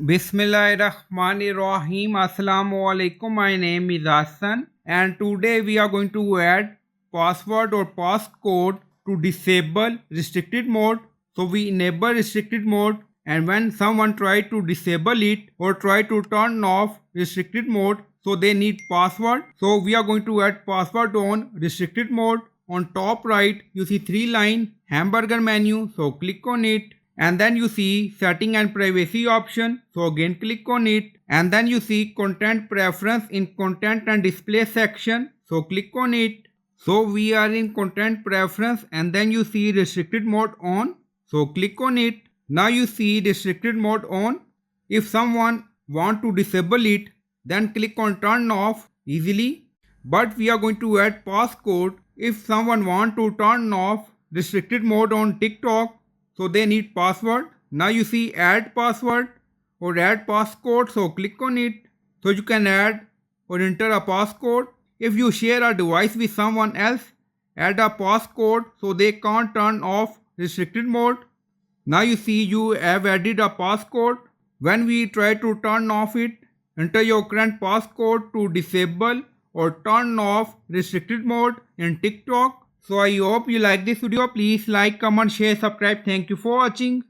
Bismillahirrahmanirrahim. Assalamu alaikum. My name is Hassan, and today we are going to add password or passcode to disable restricted mode. So we enable restricted mode, and when someone try to disable it or try to turn off restricted mode, so they need password. So we are going to add password on restricted mode. On top right you see three line hamburger menu, so click on it, and then you see setting and privacy option, so again click on it, and then you see content preference in content and display section, so click on it. So we are in content preference, and then you see restricted mode on, so click on it. Now you see restricted mode on. If someone want to disable it, then click on turn off easily. But we are going to add passcode. If someone want to turn off restricted mode on TikTok, so they need password. Now you see add password or add passcode, so click on it. So you can add or enter a passcode. If you share a device with someone else, add a passcode so they can't turn off restricted mode. Now you see you have added a passcode. When we try to turn off it, enter your current passcode to disable or turn off restricted mode in TikTok. So I hope you like this video. Please like, comment, share, subscribe. Thank you for watching.